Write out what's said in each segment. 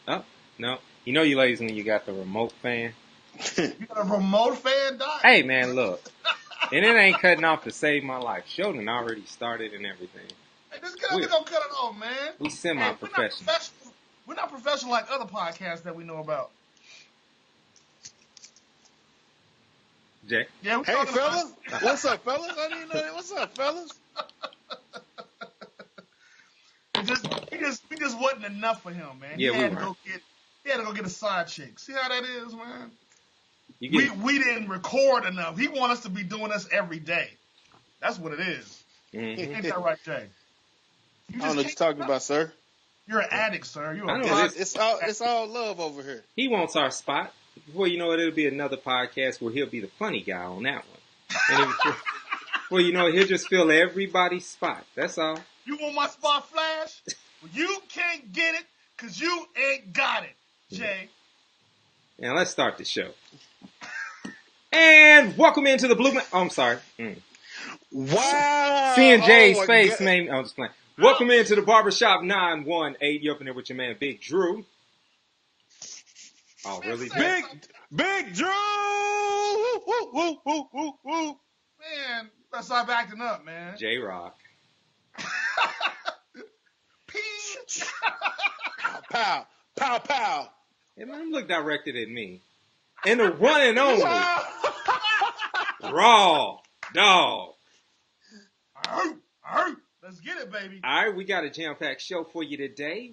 Oh, no. You know you ladies when you got the remote fan. You got a remote fan, Doc? Hey, man, look. And it ain't cutting off to save my life. Sheldon already started and everything. Hey, this guy, we gonna cut it off, man. We Hey, semi-professional. We're not professional like other podcasts that we know about. Jay? Yeah, we Hey, talking fellas. about. What's up, fellas? I didn't know that. What's up, fellas? We just wasn't enough for him, man. Yeah, He we had to weren't. go get a side chick. See how that is, man? You get We didn't record enough. He want us to be doing this every day. That's what it is. Mm-hmm. Ain't that right, Jay? I don't know what you're talking about, sir. You're an addict, sir. You're I a know box. this. It's all love over here. He wants our spot. Before you know it, it'll be another podcast where he'll be the funny guy on that one. And before you know it, he'll just fill everybody's spot. That's all. You want my spot, Flash? Well, you can't get it because you ain't got it, Jay. Now let's start the show. And welcome into the Blue Man. Oh, I'm sorry. Wow. Seeing Jay's my face God. made me. I'm just playing. Welcome into the Barbershop 918. You up in there with your man Big Drew. Oh, really? Big Drew. Woo, woo, woo, woo, woo, woo. Man, you better stop acting up, man. J Rock. Pete. Pow, pow, pow. Hey, man, look directed at me. And the one and only Raw Dog. Let's get it, baby. All right, we got a jam-packed show for you today.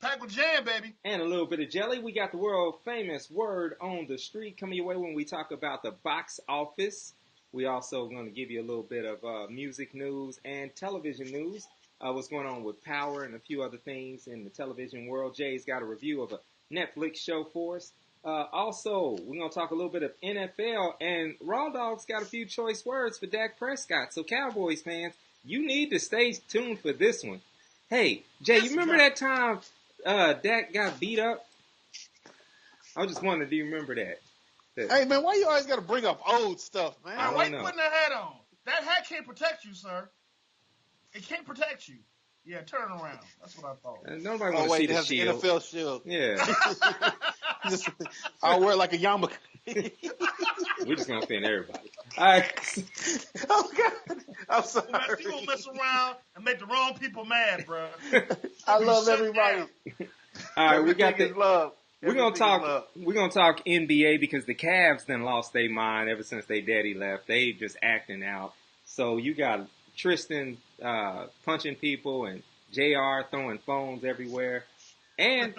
Pack with jam, baby. And a little bit of jelly. We got the world-famous Word on the Street coming your way when we talk about the box office. We also going to give you a little bit of music news and television news. What's going on with Power and a few other things in the television world. Jay's got a review of a Netflix show for us. Also, we're going to talk a little bit of NFL. And Raw Dog's got a few choice words for Dak Prescott. So, Cowboys fans, you need to stay tuned for this one. Hey, Jay, you remember that time Dak got beat up? I just wondering, do you remember that? Hey, man, why you always got to bring up old stuff, man? Why you putting that hat on? That hat can't protect you, sir. It can't protect you. Yeah, turn around. That's what I thought. Nobody wants to see the shield. The NFL shield. Yeah. I'll wear it like a yarmulke. We're just going to offend everybody. All right. Oh, God. I'm sorry. You going to mess around and make the wrong people mad, bro. I love everybody. All right, we got the love. We're gonna talk NBA because the Cavs then lost their mind ever since their daddy left. They just acting out. So you got Tristan punching people and JR throwing phones everywhere. And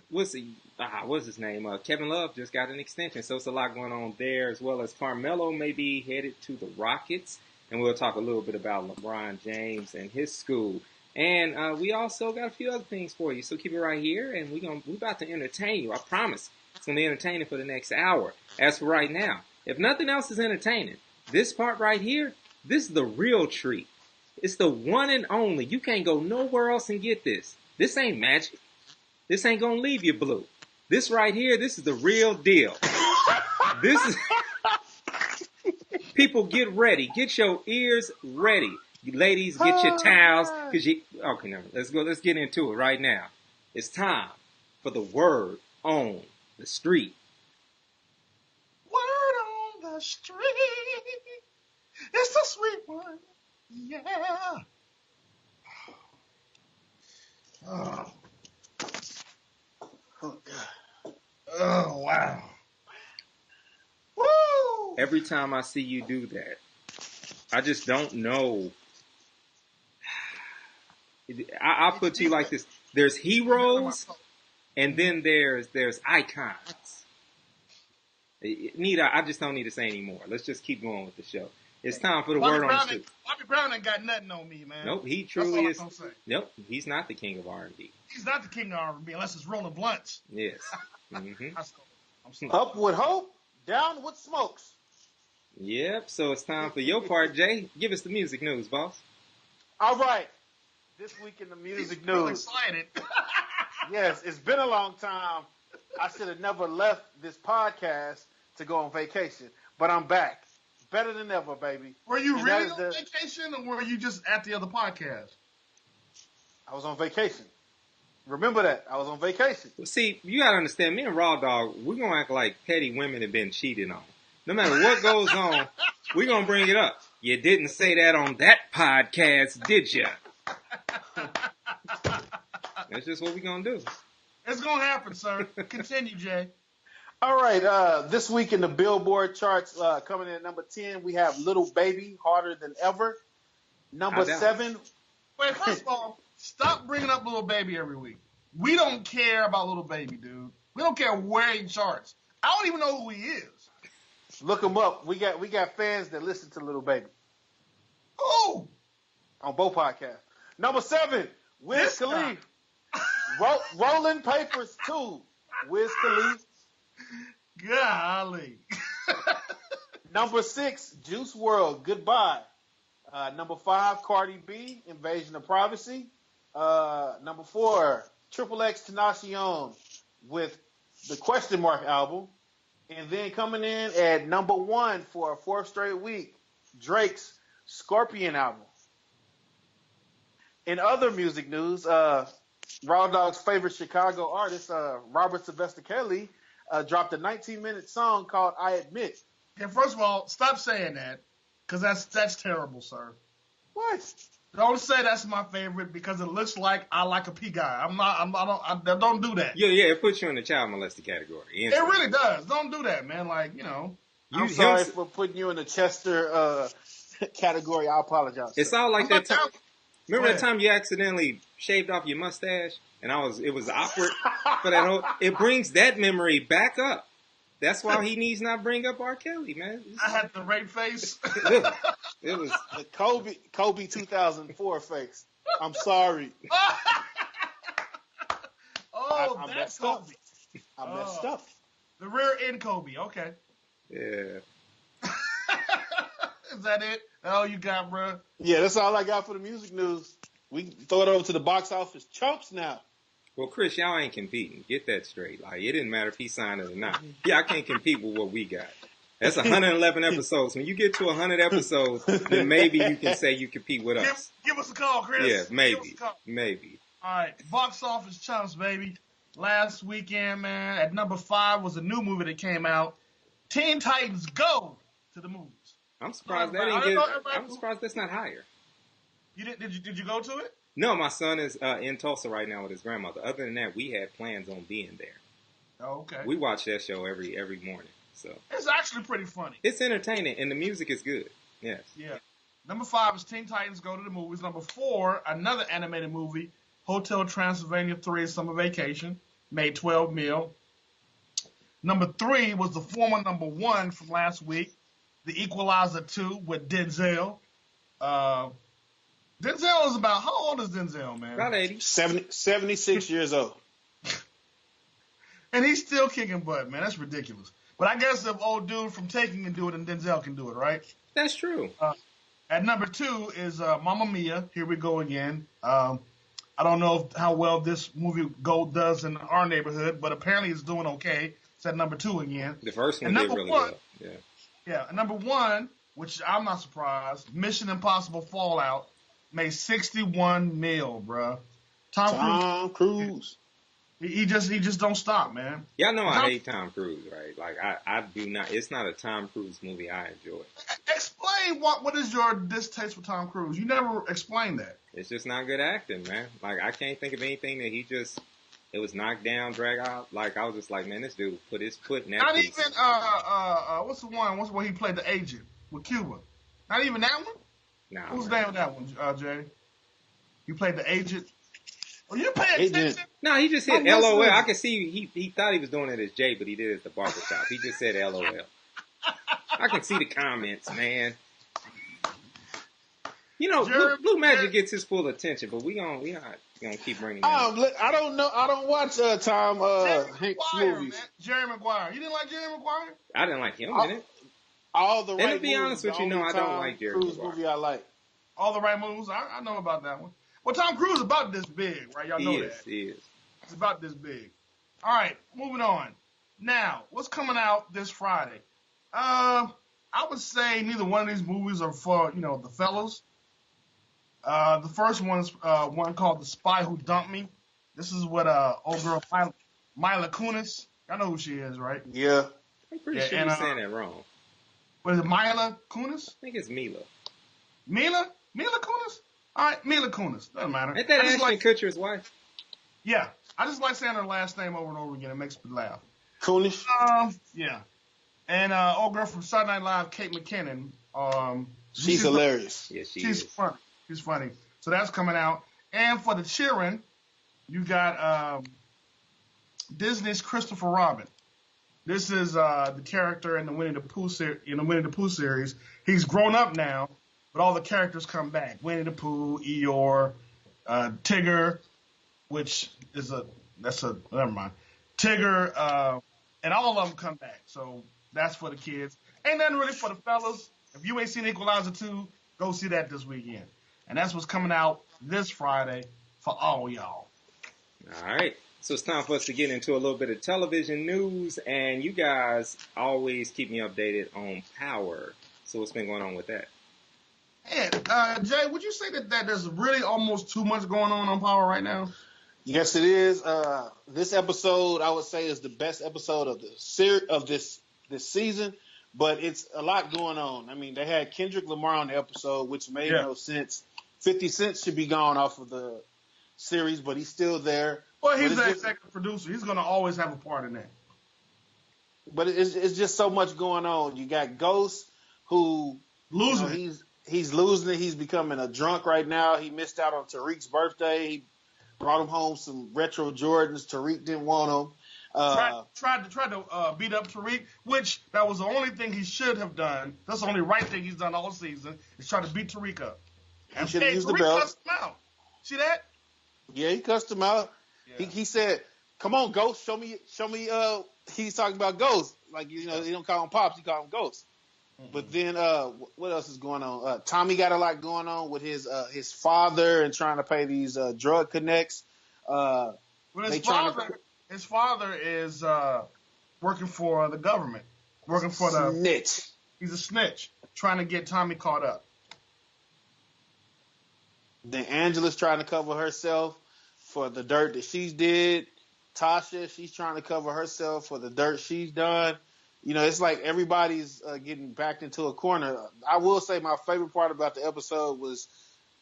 what's his name? Kevin Love just got an extension. So it's a lot going on there, as well as Carmelo may be headed to the Rockets. And we'll talk a little bit about LeBron James and his school. And we also got a few other things for you, so keep it right here, and we're about to entertain you. I promise. It's going to be entertaining for the next hour. As for right now, if nothing else is entertaining, this part right here, this is the real treat. It's the one and only. You can't go nowhere else and get this. This ain't magic. This ain't going to leave you blue. This right here, this is the real deal. This is... People, get ready. Get your ears ready. Ladies, get your towels. Okay, now let's go. Let's get into it right now. It's time for the word on the street. Word on the street. It's a sweet one. Yeah. Oh. Oh, God. Oh, wow. Woo! Every time I see you do that, I just don't know. I'll put to you like this. There's heroes, and then there's icons. I just don't need to say anymore. Let's just keep going with the show. It's time for the word on the street. Bobby Brown ain't got nothing on me, man. Nope, he truly is. Say. Nope, he's not the king of R&B. He's not the king of R&B unless it's Rolling Blunts. Yes. Mm-hmm. I'm Up with hope, down with smokes. Yep, so it's time for your part, Jay. Give us the music news, boss. All right. This week in the music news. Really excited. Yes, it's been a long time. I should have never left this podcast to go on vacation, but I'm back. Better than ever, baby. Were you really on vacation, or were you just at the other podcast? I was on vacation. Remember that. I was on vacation. Well, see, you gotta understand, me and Raw Dog, we're gonna act like petty women have been cheated on. No matter what goes on, we're gonna bring it up. You didn't say that on that podcast, did you? That's just what we're gonna do. It's gonna happen, sir. Continue, Jay. All right. This week in the Billboard charts, coming in at number 10, we have Little Baby, Harder Than Ever. Number 7. Wait, first of all, stop bringing up Little Baby every week. We don't care about Little Baby, dude. We don't care where he charts. I don't even know who he is. Look him up. We got fans that listen to Little Baby. Who? On both podcasts. Number 7, Wiz Khalifa. Rolling Papers 2, Wiz Khalifa. Golly. Number 6, Juice WRLD, Goodbye. Number 5, Cardi B, Invasion of Privacy. Number 4, Triple X Tenacion with the Question Mark album. And then coming in at number 1 for a 4th straight week, Drake's Scorpion album. In other music news, Raw Dog's favorite Chicago artist, Robert Sylvester Kelly, dropped a 19-minute song called I Admit. Okay, first of all, stop saying that, because that's terrible, sir. What? Don't say that's my favorite because it looks like I like a P guy. Don't do that. Yeah, it puts you in the child molester category. It really does. Don't do that, man. Like, I'm sorry for putting you in the Chester category. I apologize. It's all like that time. Remember that time you accidentally shaved off your mustache, and it was awkward for that whole. It brings that memory back up. That's why he needs not bring up R. Kelly, man. I had the rape face. It was the Kobe 2004 face. I'm sorry. I that's Kobe. I messed up. The rear end Kobe. Okay. Yeah. Is that it? All you got, bro? Yeah, that's all I got for the music news. We can throw it over to the box office chumps now. Well, Chris, y'all ain't competing. Get that straight. Like, it didn't matter if he signed it or not. Yeah, I can't compete with what we got. That's 111 episodes. When you get to 100 episodes, then maybe you can say you compete with us. Give us a call, Chris. Yeah, maybe. Maybe. All right, box office chumps, baby. Last weekend, man, at number 5 was a new movie that came out. Teen Titans Go to the movies. I'm surprised I'm surprised that's not higher. You did you go to it? No, my son is in Tulsa right now with his grandmother. Other than that, we had plans on being there. Oh, okay. We watch that show every morning. So it's actually pretty funny. It's entertaining, and the music is good. Yes. Yeah. Number 5 is Teen Titans Go to the Movies. Number 4, another animated movie, Hotel Transylvania 3 Summer Vacation, made $12 million. Number 3 was the former number 1 from last week, The Equalizer 2 with Denzel. Denzel is about, how old is Denzel, man? About 80. 76 years old. And he's still kicking butt, man. That's ridiculous. But I guess if old dude from Taken can do it, and Denzel can do it, right? That's true. At number 2 is Mamma Mia. Here we go again. I don't know how well this movie does in our neighborhood, but apparently it's doing okay. It's at number 2 again. The first one did really well. Yeah. Yeah. And number 1, which I'm not surprised, Mission Impossible Fallout made $61 million, bro. Tom Cruise. He just don't stop, man. Y'all know I hate Tom Cruise, right? Like I do not. It's not a Tom Cruise movie I enjoy. Explain what is your distaste for Tom Cruise? You never explained that. It's just not good acting, man. Like I can't think of anything that it was knocked down, drag out. Like I was just like, man, this dude put his foot in that Not piece. even what's the one? What's where he played the agent with Cuba? Not even that one. Nah. Who's the name of that one, Jay? You played the agent. Oh, you paying attention? No, he just said LOL. I can see he thought he was doing it as Jay, but he did it at the barbershop. He just said LOL. I can see the comments, man. You know, Blue Magic gets his full attention, but we gonna keep bringing him. I don't know. I don't watch Tom Hanks movies. Man. Jerry Maguire. You didn't like Jerry Maguire? I didn't like him in it. All the right and to be honest with you, no, I don't like Jerry Cruise Maguire. movie I like. All the right moves. I know about that one. Well, Tom Cruise is about this big, right? Y'all know that. He is. It's about this big. All right, moving on. Now, what's coming out this Friday? I would say neither one of these movies are for, the fellas. The first one is one called The Spy Who Dumped Me. This is what old girl Mila Kunis. I know who she is, right? Yeah. I'm pretty sure you're saying that wrong. What is it, Mila Kunis? I think it's Mila. Mila Kunis? All right, Mila Kunis. Doesn't matter. Ain't that Ashton Kutcher's wife? Yeah, I just like saying her last name over and over again. It makes me laugh. Kunis? Yeah. And old girl from Saturday Night Live, Kate McKinnon. She's hilarious. Yeah, she's funny. She's funny. So that's coming out. And for the cheering, you got Disney's Christopher Robin. This is the character in the Winnie the Pooh series. He's grown up now, but all the characters come back. Winnie the Pooh, Eeyore, Tigger, which is never mind. Tigger, and all of them come back. So that's for the kids. Ain't nothing really for the fellas. If you ain't seen Equalizer 2, go see that this weekend. And that's what's coming out this Friday for all y'all. All right. So it's time for us to get into a little bit of television news, and you guys always keep me updated on Power. So what's been going on with that? And Jay, would you say that there's really almost too much going on Power right now? Yes, it is. This episode, I would say, is the best episode of this season, but it's a lot going on. I mean, they had Kendrick Lamar on the episode, which made no sense. 50 Cent should be gone off of the series, but he's still there. Well, he's the executive producer. He's going to always have a part in that. But it's just so much going on. You got Ghost, who losing. He's losing it. He's becoming a drunk right now. He missed out on Tariq's birthday. He brought him home some retro Jordans. Tariq didn't want them. Tried to beat up Tariq, which that was the only thing he should have done. That's the only right thing he's done all season is try to beat Tariq up. And he should have used the belt. Cussed him out. See that? Yeah, he cussed him out. Yeah. He said, "Come on, Ghost, show me." He's talking about Ghost, like he don't call him Pops, he call him Ghost. Mm-hmm. But then, what else is going on? Tommy got a lot going on with his father and trying to pay these drug connects. His father is working for the government, working for the snitch. He's a snitch, trying to get Tommy caught up. Then Angela's trying to cover herself for the dirt that she's did. Tasha, she's trying to cover herself for the dirt she's done. You know, it's like everybody's getting backed into a corner. I will say my favorite part about the episode was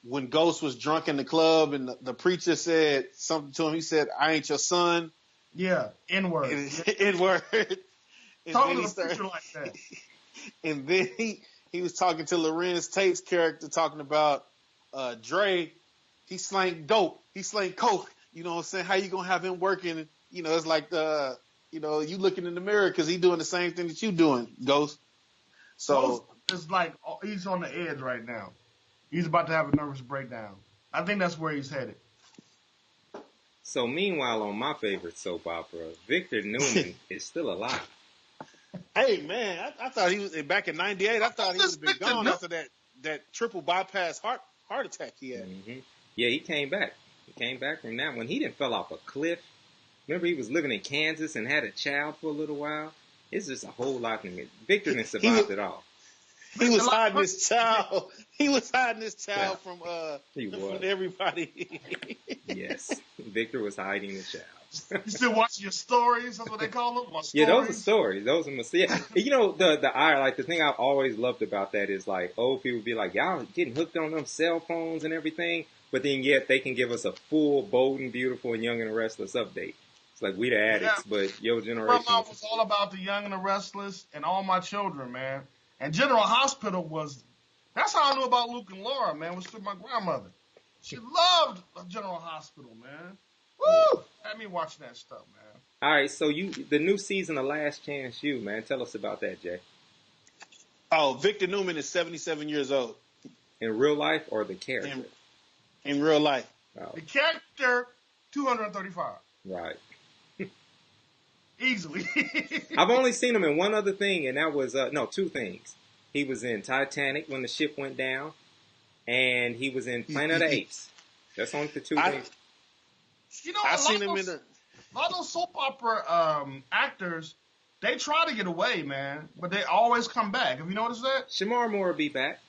when Ghost was drunk in the club and the preacher said something to him. He said, "I ain't your son." Yeah, N-word. N-word. Talking to the preacher like that. And then he was talking to Lorenz Tate's character, talking about Dre. He slang dope. He slang coke. You know what I'm saying? How you gonna have him working? You know, it's like you looking in the mirror because he doing the same thing that you doing, Ghost. So Ghost is like he's on the edge right now. He's about to have a nervous breakdown. I think that's where he's headed. So meanwhile, on my favorite soap opera, Victor Newman is still alive. Hey man, I thought he was back in '98. I thought he would have been gone after that triple bypass heart attack he had. Mm-hmm. Yeah, he came back. He came back from that one. He didn't fell off a cliff. Remember, he was living in Kansas and had a child for a little while. It's just a whole lot to me. Victor didn't survive it all. He was hiding his child. He was hiding his child from everybody. Yes, Victor was hiding his child. You still watching your stories? That's what they call them. Yeah, those are stories. Those are yeah. You know, the thing I've always loved about that is like old people be like, y'all getting hooked on them cell phones and everything, but then yet they can give us a full, bold and beautiful and Young and the Restless update. It's like we the addicts, but your generation. Grandma was all about the Young and the Restless and All My Children, man. And General Hospital that's how I knew about Luke and Laura, man, was through my grandmother. She loved General Hospital, man. Woo! Had me watching that stuff, man. All right, so the new season of Last Chance U, man. Tell us about that, Jay. Oh, Victor Newman is 77 years old. In real life or the character? In real life. Oh. The character, 235. Right. Easily. I've only seen him in one other thing, and that was, two things. He was in Titanic when the ship went down, and he was in Planet of the Apes. That's only the two things. You know, I've seen him in a lot of those soap opera actors, they try to get away, man, but they always come back. Have you noticed that? Shemar Moore will be back.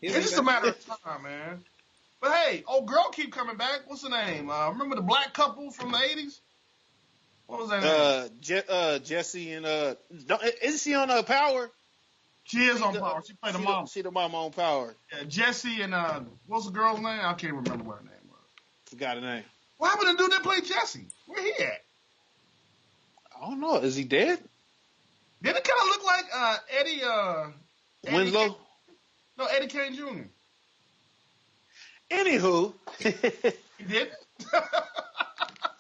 It's just a matter of time, man. But hey, old girl keep coming back. What's her name? Remember the black couple from the 80s? What was that name? Jesse and isn't she on Power? She is on Power. She played the mom. She the mama on Power. Yeah, Jesse and what's the girl's name? I can't remember what her name was. Forgot her name. What happened to the dude that played Jesse? Where he at? I don't know. Is he dead? Didn't it kind of look like Eddie Winslow? No, Eddie Kane Jr. Anywho, He did.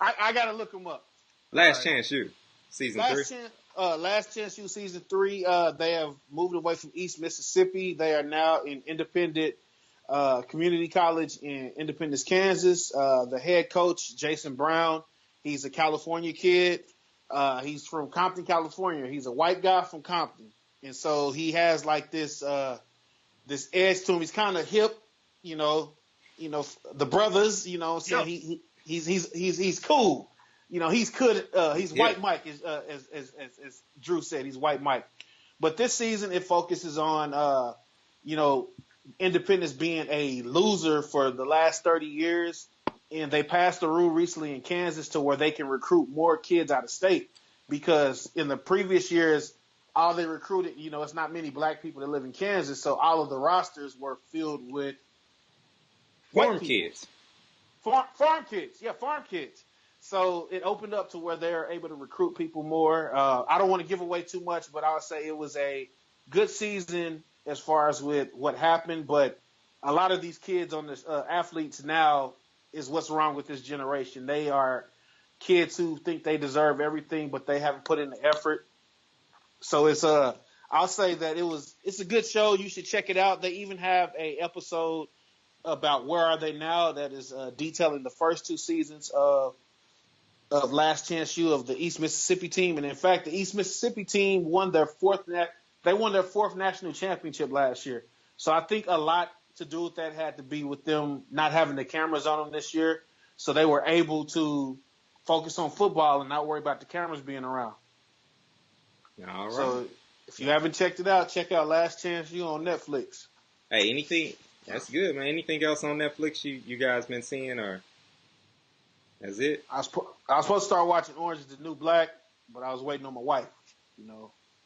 I gotta look him up. Last Chance U, season 3. Last Chance U season 3. They have moved away from East Mississippi. They are now in Independent Community College in Independence, Kansas. The head coach, Jason Brown, he's a California kid. He's from Compton, California. He's a white guy from Compton, and so he has like this edge to him. He's kind of hip, the brothers, so Yeah. he's cool. He's good. He's Yeah. White Mike, as Drew said. He's White Mike. But this season it focuses on, Independence being a loser for the last 30 years, and they passed a rule recently in Kansas to where they can recruit more kids out of state, because in the previous years, all they recruited, it's not many black people that live in Kansas, so all of the rosters were filled with Farm people. kids. Farm kids. Yeah, farm kids. So it opened up to where they're able to recruit people more. I don't want to give away too much, but I would say it was a good season as far as with what happened. But a lot of these kids on this athletes now is what's wrong with this generation. They are kids who think they deserve everything, but they haven't put in the effort. So I'll say that it's a good show. You should check it out. They even have a episode about Where Are They Now that is detailing the first 2 seasons of Last Chance U of the East Mississippi team. And in fact, the East Mississippi team won their fourth national championship last year. So I think a lot to do with that had to be with them not having the cameras on them this year. So they were able to focus on football and not worry about the cameras being around. All right. So if you haven't checked it out, check out Last Chance U on Netflix. Hey, anything? That's good, man. Anything else on Netflix you guys been seeing, or that's it? I was supposed to start watching Orange is the New Black, but I was waiting on my wife,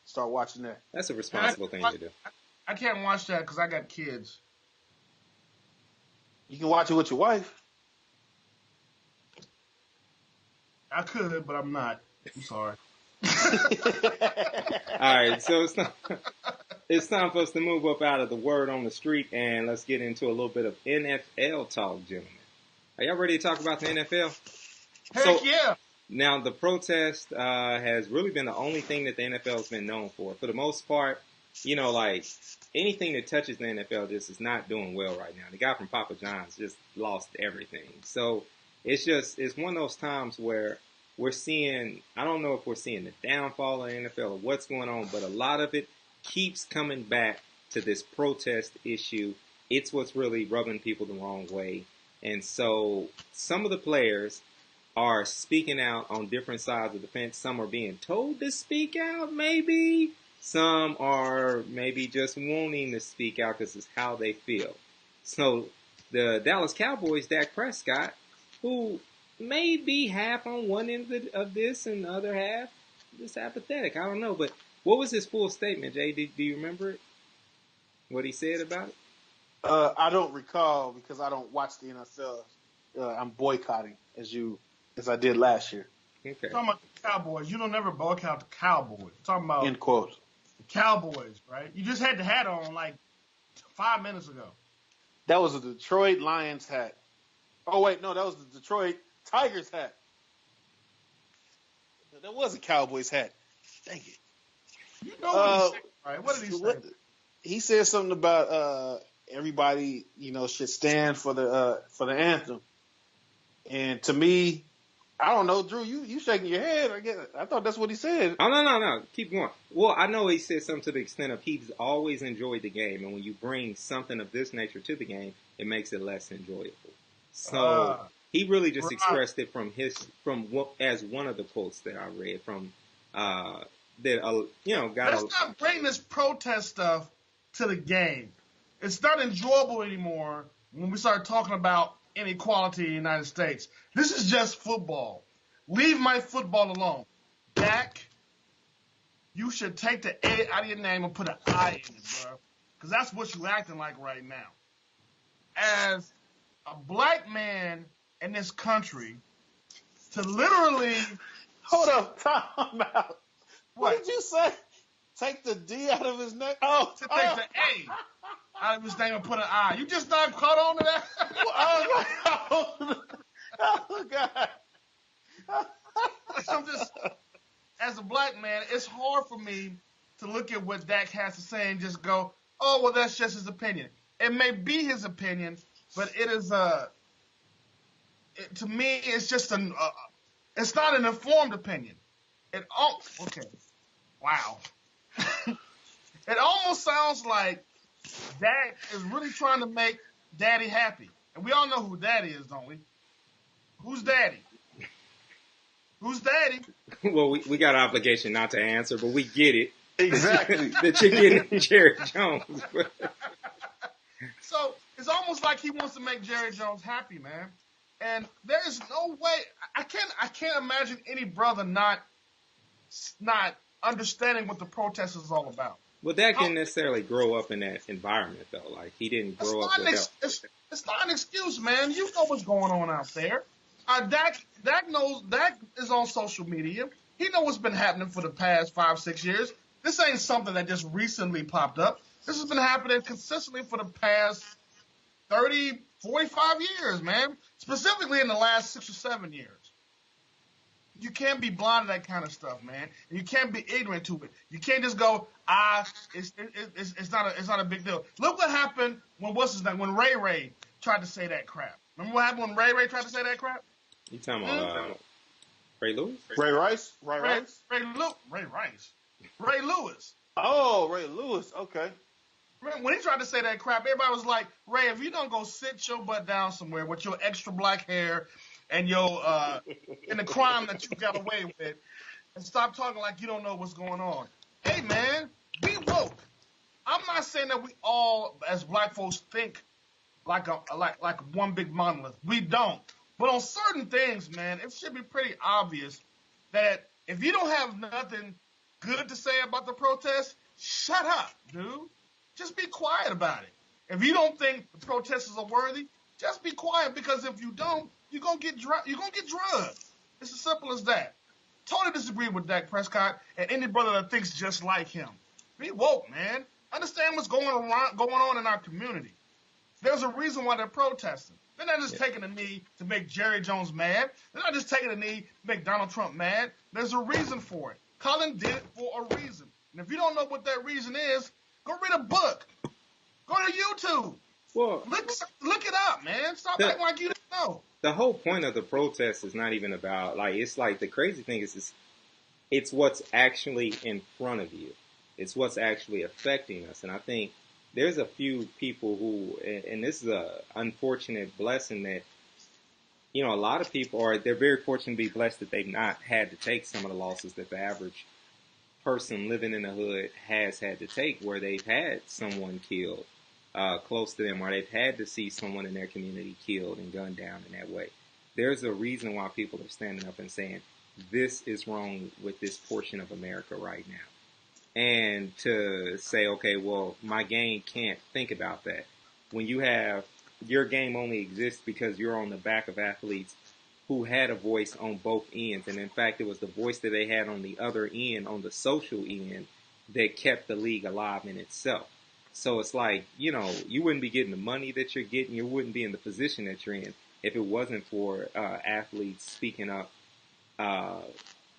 start watching that. That's a responsible thing to do. I can't watch that because I got kids. You can watch it with your wife. I could, but I'm not. I'm sorry. All right, so it's time for us to move up out of the word on the street, and let's get into a little bit of NFL talk, gentlemen. Are y'all ready to talk about the NFL? Heck yeah. Now, the protest has really been the only thing that the NFL has been known for. For the most part, like anything that touches the NFL just is not doing well right now. The guy from Papa John's just lost everything. So it's one of those times where we're seeing, I don't know if we're seeing the downfall of the NFL or what's going on, but a lot of it keeps coming back to this protest issue. It's what's really rubbing people the wrong way. And so some of the players are speaking out on different sides of the fence. Some are being told to speak out, maybe. Some are maybe just wanting to speak out because it's how they feel. So the Dallas Cowboys, Dak Prescott, who may be half on one end of this and the other half just apathetic. I don't know. But what was his full statement, Jay? Do you remember it? What he said about it? I don't recall because I don't watch the NFL. I'm boycotting as I did last year. Okay. Talking about the Cowboys. You don't ever boycott the Cowboys. Talking about End quote. the Cowboys, right? You just had the hat on like 5 minutes ago. That was a Detroit Lions hat. Oh wait, no, that was the Detroit Tigers hat. That was a Cowboys hat. Dang it. You know what he said, right? What did he say? He said something about everybody, should stand for the anthem. And to me, I don't know, Drew, you shaking your head. I thought that's what he said. Oh, no. Keep going. Well, I know he said something to the extent of he's always enjoyed the game, and when you bring something of this nature to the game, it makes it less enjoyable. So he really just expressed it as one of the quotes that I read from Let's not bring this protest stuff to the game. It's not enjoyable anymore when we start talking about inequality in the United States. This is just football. Leave my football alone. Dak, you should take the A out of your name and put an I in it, bro. Because that's what you're acting like right now. As a black man in this country, to literally... Hold up, time out. What What? did you say? Take the D out of his name? Oh, To take the A out of his name and put an I. You just not caught on to that? oh God. I'm just, as a black man, it's hard for me to look at what Dak has to say and just go, oh, well, that's just his opinion. It may be his opinion, but it is to me, it's just it's not an informed opinion. Okay, wow. It almost sounds like Dak is really trying to make Daddy happy, and we all know who Daddy is, don't we? Who's Daddy? Who's Daddy? Well, we got an obligation not to answer, but we get it. Exactly. That you're getting Jerry Jones. So it's almost like he wants to make Jerry Jones happy, man. And there is no way I can't imagine any brother not understanding what the protest is all about. Well, Dak didn't necessarily grow up in that environment, though. Like, he didn't grow up with help. It's not an excuse, man. You know what's going on out there. Dak is on social media. He knows what's been happening for the past 5-6 years. This ain't something that just recently popped up. This has been happening consistently for the past 30, 45 years, man. Specifically in the last 6 or 7 years. You can't be blind to that kind of stuff, man. And you can't be ignorant to it. You can't just go, it's not a big deal. Look what happened when when Ray Ray tried to say that crap. Remember what happened when Ray Ray tried to say that crap? You talking about Ray Lewis? Ray Rice? Ray Rice. Ray Lewis. Oh, Ray Lewis. Okay. When he tried to say that crap, everybody was like, Ray, if you don't go sit your butt down somewhere with your extra black hair and your and the crime that you got away with, and stop talking like you don't know what's going on. Hey, man, be woke. I'm not saying that we all, as black folks, think like one big monolith. We don't. But on certain things, man, it should be pretty obvious that if you don't have nothing good to say about the protest, shut up, dude. Just be quiet about it. If you don't think the protesters are worthy, just be quiet, because if you don't, you're gonna get drugged. It's as simple as that. Totally disagree with Dak Prescott and any brother that thinks just like him. Be woke, man. Understand what's going on in our community. There's a reason why they're protesting. They're not just taking a knee to make Jerry Jones mad. They're not just taking a knee to make Donald Trump mad. There's a reason for it. Colin did it for a reason. And if you don't know what that reason is, go read a book. Go to YouTube. Well, look it up, man. Stop acting like you didn't know. The whole point of the protest is not even about, like, it's like the crazy thing is it's what's actually in front of you. It's what's actually affecting us. And I think there's a few people who, and this is a unfortunate blessing that, you know, a lot of people they're very fortunate to be blessed that they've not had to take some of the losses that the average person living in the hood has had to take, where they've had someone killed close to them, or they've had to see someone in their community killed and gunned down in that way. There's a reason why people are standing up and saying, this is wrong with this portion of America right now. And to say, okay, well, my game can't think about that. When you have, your game only exists because you're on the back of athletes who had a voice on both ends. And in fact, it was the voice that they had on the other end, on the social end, that kept the league alive in itself. So it's like, you know, you wouldn't be getting the money that you're getting. You wouldn't be in the position that you're in if it wasn't for athletes speaking up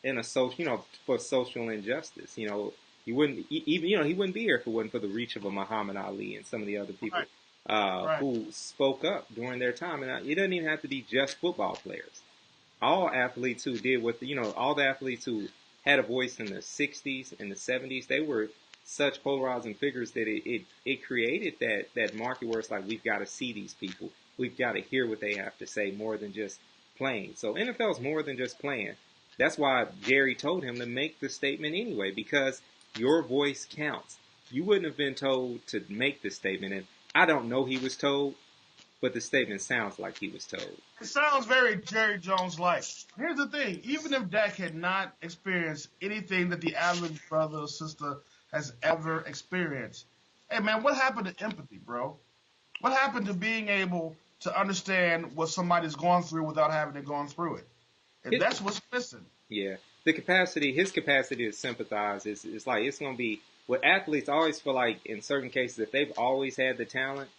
in a social, you know, for social injustice. You know, he wouldn't even, you know, he wouldn't be here if it wasn't for the reach of a Muhammad Ali and some of the other people who spoke up during their time. And it doesn't even have to be just football players. All athletes who did what, you know, all the athletes who had a voice in the 60s and the 70s, they were such polarizing figures that it created that market where it's like, we've got to see these people. We've got to hear what they have to say more than just playing. So NFL is more than just playing. That's why Jerry told him to make the statement anyway, because your voice counts. You wouldn't have been told to make this statement. And I don't know he was told, but the statement sounds like he was told. It sounds very Jerry Jones-like. Here's the thing. Even if Dak had not experienced anything that the average brother or sister has ever experienced, hey, man, what happened to empathy, bro? What happened to being able to understand what somebody's going through without having to go through it? And that's what's missing. Yeah. His capacity to sympathize is like, it's going to be, what athletes always feel like in certain cases, if they've always had the talent,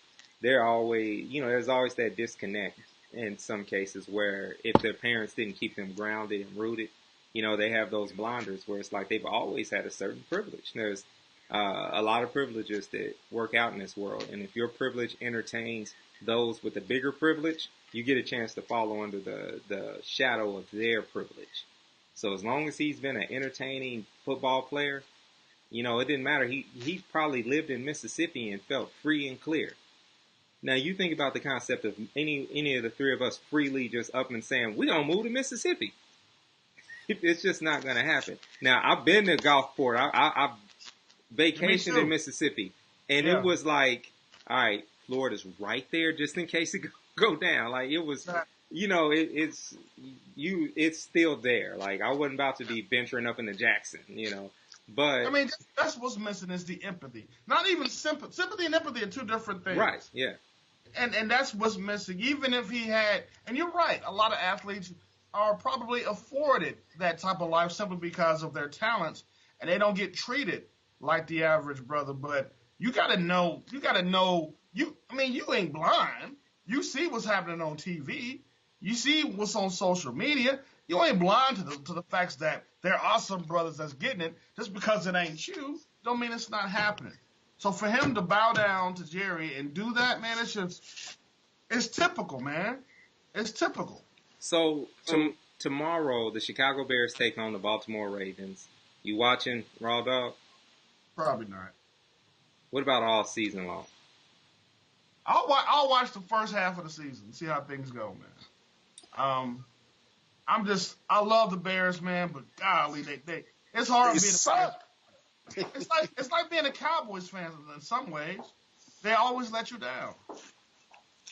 they're always, there's always that disconnect in some cases where if their parents didn't keep them grounded and rooted, they have those blinders where it's like they've always had a certain privilege. There's a lot of privileges that work out in this world. And if your privilege entertains those with a bigger privilege, you get a chance to follow under the shadow of their privilege. So as long as he's been an entertaining football player, it didn't matter. He probably lived in Mississippi and felt free and clear. Now you think about the concept of any of the three of us freely just up and saying, we're going to move to Mississippi. It's just not going to happen. Now I've been to Gulfport. I've vacationed in Mississippi, and it was like, all right, Florida's right there just in case it go down. Like it was, it's still there. Like I wasn't about to be venturing up into Jackson, but I mean, that's what's missing is the empathy. Not even sympathy. Sympathy and empathy are two different things. Right. Yeah. And that's what's missing. Even if he had, and you're right, a lot of athletes are probably afforded that type of life simply because of their talents, and they don't get treated like the average brother. But you gotta know, you ain't blind. You see what's happening on TV. You see what's on social media. You ain't blind to the facts that there are some brothers that's getting it. Just because it ain't you, don't mean it's not happening. So for him to bow down to Jerry and do that, man, it's typical, man. It's typical. So tomorrow, the Chicago Bears take on the Baltimore Ravens. You watching, Raw Dog? Probably not. What about all season long? I'll watch the first half of the season, see how things go, man. I love the Bears, man, but golly, they it's hard being a Bears. It's like being a Cowboys fan in some ways. They always let you down.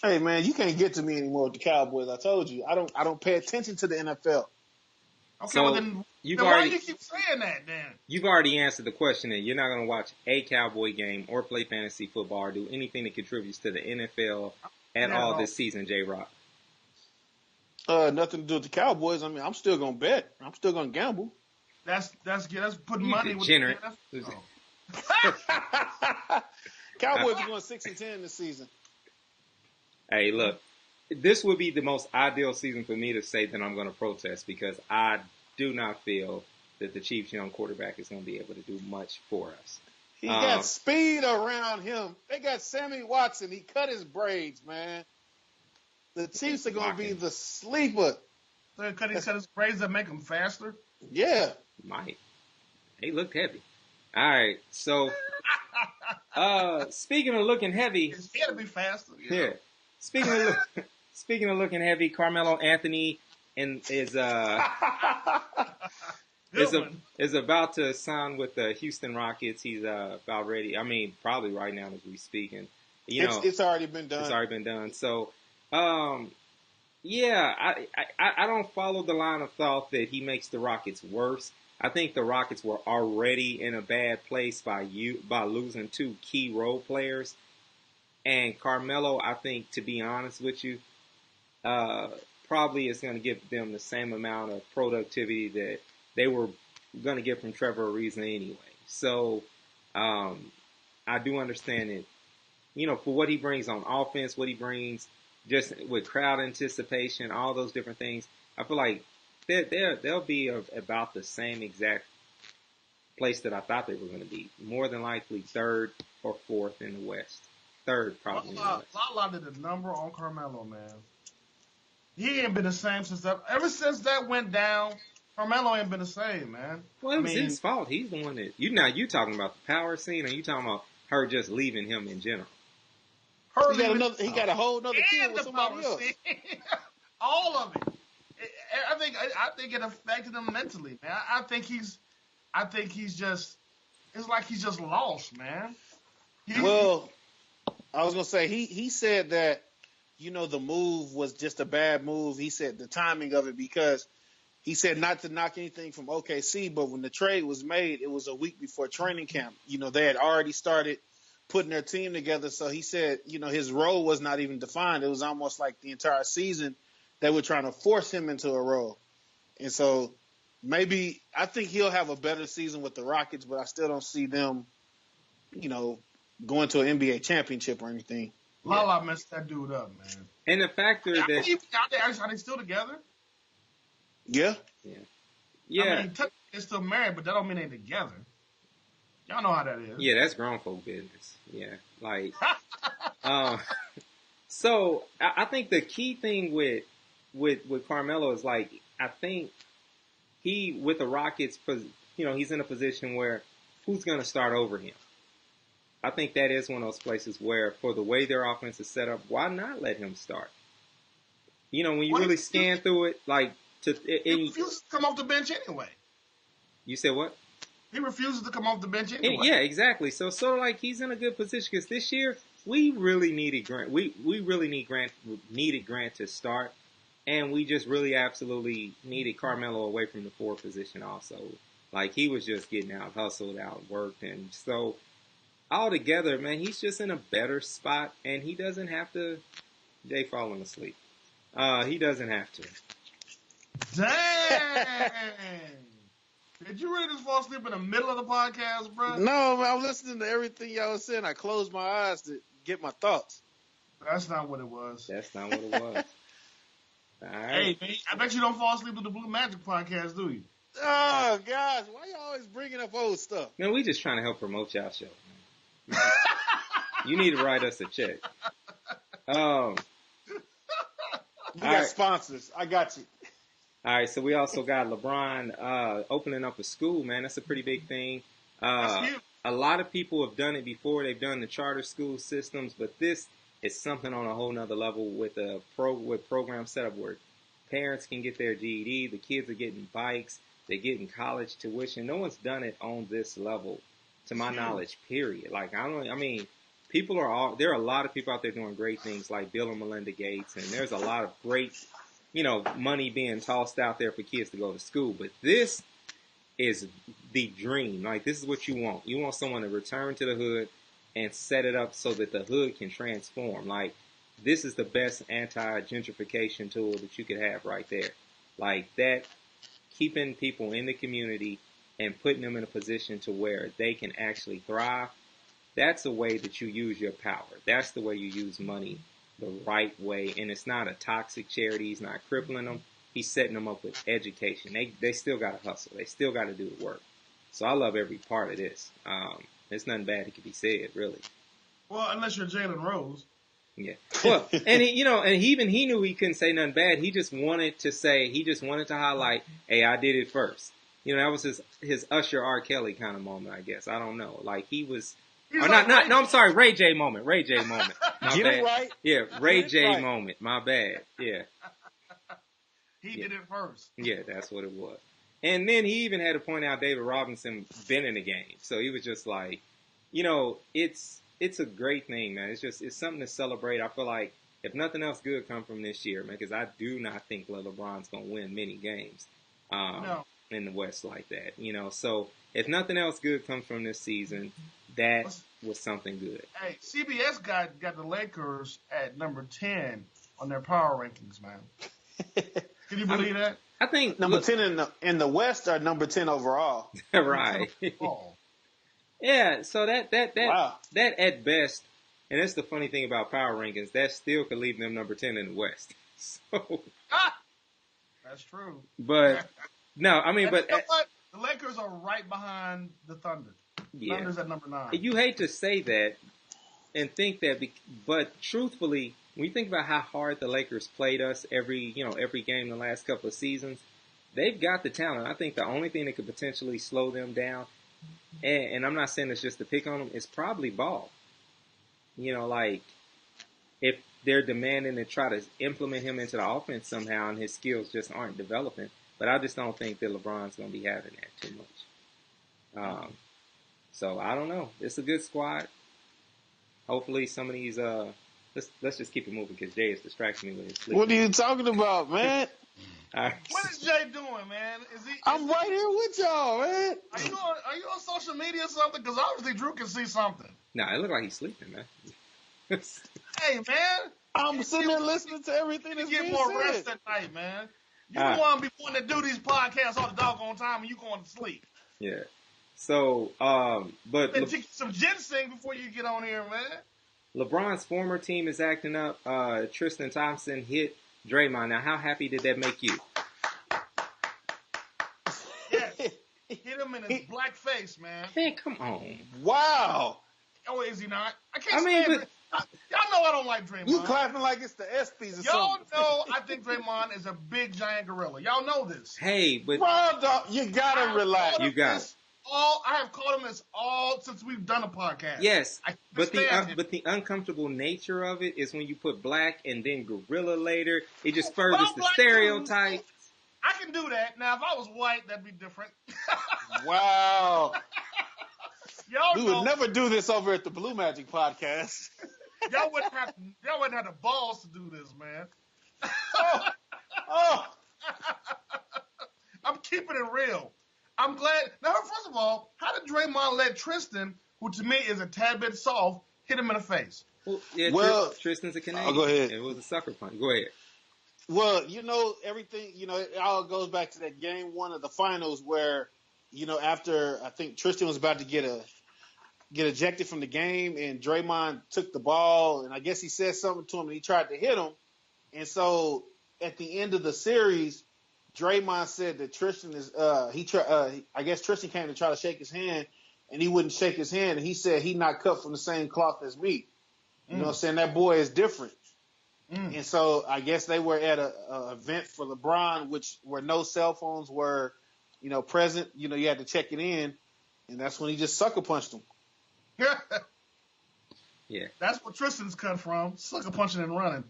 Hey man, you can't get to me anymore with the Cowboys. I told you, I don't pay attention to the NFL. Okay, so well then why do you keep saying that then? You've already answered the question that you're not going to watch a Cowboy game or play fantasy football or do anything that contributes to the NFL at all this season, J-Rock. Nothing to do with the Cowboys. I mean, I'm still going to bet. I'm still going to gamble. That's putting money with the NFL. Cowboys are going 6-10 this season. Hey, look, this would be the most ideal season for me to say that I'm going to protest because I do not feel that the Chiefs' young quarterback is going to be able to do much for us. He got speed around him. They got Sammy Watson. He cut his braids, man. The Chiefs are going to be the sleeper. So he cut his braids that make him faster? Yeah. Might. He looked heavy. All right, so speaking of looking heavy, he got to be faster. Yeah. Speaking of looking heavy, Carmelo Anthony is about to sign with the Houston Rockets. He's about ready. I mean, probably right now as we speaking. It's already been done. It's already been done. So, yeah, I don't follow the line of thought that he makes the Rockets worse. I think the Rockets were already in a bad place by losing two key role players. And Carmelo, I think, to be honest with you, probably is going to give them the same amount of productivity that they were going to get from Trevor Ariza anyway. So I do understand it, for what he brings on offense, what he brings just with crowd anticipation, all those different things. I feel like they'll be about the same exact place that I thought they were going to be. More than likely third or fourth in the West. Third, probably. Lala did a number on Carmelo, man. He ain't been the same since that. Ever since that went down, Carmelo ain't been the same, man. Well, it was his fault. He's the one that you talking about the power scene, or you talking about her just leaving him in general? He got a whole other kid with somebody else. All of it. I think it affected him mentally, man. I think he's just. It's like he's just lost, man. Well, I was gonna say he said that the move was just a bad move. He said the timing of it, because he said not to knock anything from OKC, but when the trade was made, it was a week before training camp. They had already started putting their team together. So he said, his role was not even defined. It was almost like the entire season they were trying to force him into a role. And so maybe I think he'll have a better season with the Rockets, but I still don't see them, going to an NBA championship or anything. Lala messed that dude up, man. And the factor that are they still together? Yeah. Yeah. I mean, they're still married, but that don't mean they're together. Y'all know how that is. Yeah, that's grown folk business. Yeah, like, so I think the key thing with Carmelo is, like, I think he, with the Rockets, he's in a position where who's going to start over him? I think that is one of those places where, for the way their offense is set up, why not let him start? When you really scan through it, like, he refuses to come off the bench anyway. You said what? He refuses to come off the bench anyway. Yeah, exactly. So sort of like he's in a good position, because this year we really needed Grant. We really needed Grant to start, and we just really absolutely needed Carmelo away from the forward position also. Like, he was just getting out hustled, out worked, and so altogether, man, he's just in a better spot, and he doesn't have to. Jay falling asleep. He doesn't have to. Dang! Did you really just fall asleep in the middle of the podcast, bro? No, I was listening to everything y'all was saying. I closed my eyes to get my thoughts. That's not what it was. That's not what it was. All right. Hey, man, I bet you don't fall asleep to the Blue Magic podcast, do you? Oh, gosh. Why you always bringing up old stuff? Man, we just trying to help promote y'all show, man. You need to write us a check. We got sponsors. I got you. All right, so we also got LeBron opening up a school, man. That's a pretty big thing. That's huge. A lot of people have done it before. They've done the charter school systems, but this is something on a whole nother level with a program set up where parents can get their GED, the kids are getting bikes, they're getting college tuition. No one's done it on this level, to my knowledge, period. Like, there are a lot of people out there doing great things like Bill and Melinda Gates, and there's a lot of great, money being tossed out there for kids to go to school. But this is the dream. Like, this is what you want. You want someone to return to the hood and set it up so that the hood can transform. Like, this is the best anti-gentrification tool that you could have right there. Like, that, keeping people in the community and putting them in a position to where they can actually thrive. That's a way that you use your power. That's the way you use money the right way. And it's not a toxic charity. He's not crippling them. He's setting them up with education. They still got to hustle. They still got to do the work. So I love every part of this. There's nothing bad that can be said, really. Well, unless you're Jalen Rose. Yeah. Well, and he knew he couldn't say nothing bad. He just wanted to highlight, hey, I did it first. That was his Usher R. Kelly kind of moment, I guess. I don't know. Like, he was. I'm sorry, Ray J moment. My Get bad. it right. Yeah, Ray J moment. My bad. Yeah. He did it first. Yeah, that's what it was. And then he even had to point out David Robinson been in the game. So he was just like, it's a great thing, man. It's something to celebrate. I feel like if nothing else good come from this year, man, because I do not think LeBron's going to win many games in the West like that. So if nothing else good comes from this season, that was something good. Hey, CBS got the Lakers at number 10 on their power rankings, man. Can you believe that? I think number 10 in the West are number 10 overall. Right. Yeah, so that wow. That at best, and that's the funny thing about power rankings, that still could leave them number 10 in the West. So that's true. But no, I mean, but you know what? The Lakers are right behind the Thunder. Yeah. Thunder's at number 9. You hate to say that and think that, but truthfully, when you think about how hard the Lakers played us every game in the last couple of seasons, they've got the talent. I think the only thing that could potentially slow them down, and I'm not saying it's just to pick on them, is probably Ball. Like, if they're demanding to try to implement him into the offense somehow and his skills just aren't developing. But I just don't think that LeBron's going to be having that too much. So I don't know. It's a good squad. Hopefully some of these let's just keep it moving because Jay is distracting me with his sleep. What are you talking about, man? All right. What is Jay doing, man? I'm right here with y'all, man. Are you on social media or something? Because obviously Drew can see something. Nah, it looked like he's sleeping, man. Hey, man. I'm sitting there listening to everything that's You being get more said. rest at night, man. You don't want to be wanting to do these podcasts all the doggone time and you going to sleep. Yeah. So, but And take some ginseng before you get on here, man. LeBron's former team is acting up. Tristan Thompson hit Draymond. Now, how happy did that make you? Yes. Hit him in his black face, man. Man, come on. Wow. Oh, is he not? I can't I mean, stand y'all know I don't like Draymond. You clapping like it's the ESPYs or Y'all something. know I think Draymond is a big giant gorilla. Y'all know this. Hey, but Bro, dog, you gotta relax. You got it. I have called him this all since we've done a podcast. yes, I but understand him. the uncomfortable nature of it is when you put black and then gorilla later. It just furthers the black stereotype. I can do that. Now, if I was white, that'd be different. Wow. Y'all We know, would never do this over at the Blue Magic Podcast. y'all wouldn't have the balls to do this, man. Oh, I'm keeping it real. I'm glad. Now, first of all, how did Draymond let Tristan, who to me is a tad bit soft, hit him in the face? Well, yeah, Well, Tristan's a Canadian. go ahead. It was a sucker punch. Go ahead. well, everything, it all goes back to that game one of the finals where, after I think Tristan was about to get ejected from the game and Draymond took the ball and I guess he said something to him and he tried to hit him. And so at the end of the series, Draymond said that Tristan is I guess Tristan came to try to shake his hand and he wouldn't shake his hand and he said he not cut from the same cloth as me. You know what I'm saying? That boy is different. And so I guess they were at a event for LeBron, where no cell phones were, present. You had to check it in, and that's when he just sucker punched him. Yeah. That's where Tristan's cut from, sucker punching and running.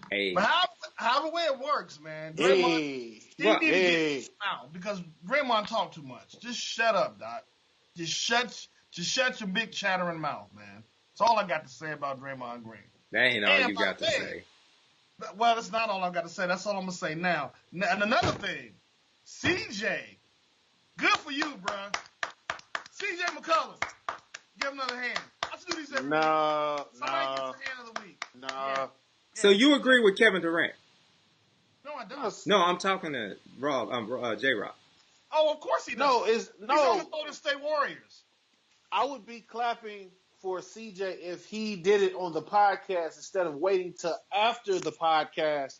Hey. But however way it works, man, Draymond, Hey, he need to get out because Draymond talked too much. Just shut up, Doc. Just shut your big chattering mouth, man. That's all I got to say about Draymond Green. That ain't all you got to say. Well, that's not all I got to say. That's all I'm going to say now. And another thing, CJ, good for you, bruh. CJ McCollum, give him another hand. I should do these every week. Somebody gets the hand of the week. No. Yeah. So you agree with Kevin Durant? No, I don't. No, I'm talking to J-Rock. Oh, of course he does. He's on the Golden State Warriors. I would be clapping for CJ if he did it on the podcast instead of waiting till after the podcast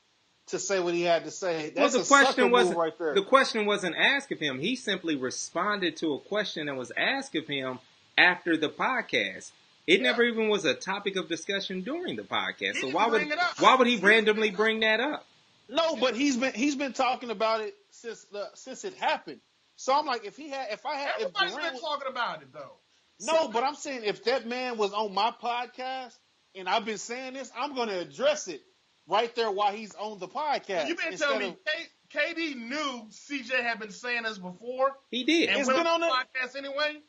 to say what he had to say. That's Well, the question wasn't right there. The question wasn't asked of him. He simply responded to a question that was asked of him after the podcast. It never even was a topic of discussion during the podcast. So why would he randomly bring that up? No, but he's been talking about it since it happened. So I'm like, Everybody's been talking about it though. No, but I'm saying if that man was on my podcast and I've been saying this, I'm going to address it right there while he's on the podcast. You been telling me KD knew CJ had been saying this before? He did. And went on the podcast anyway?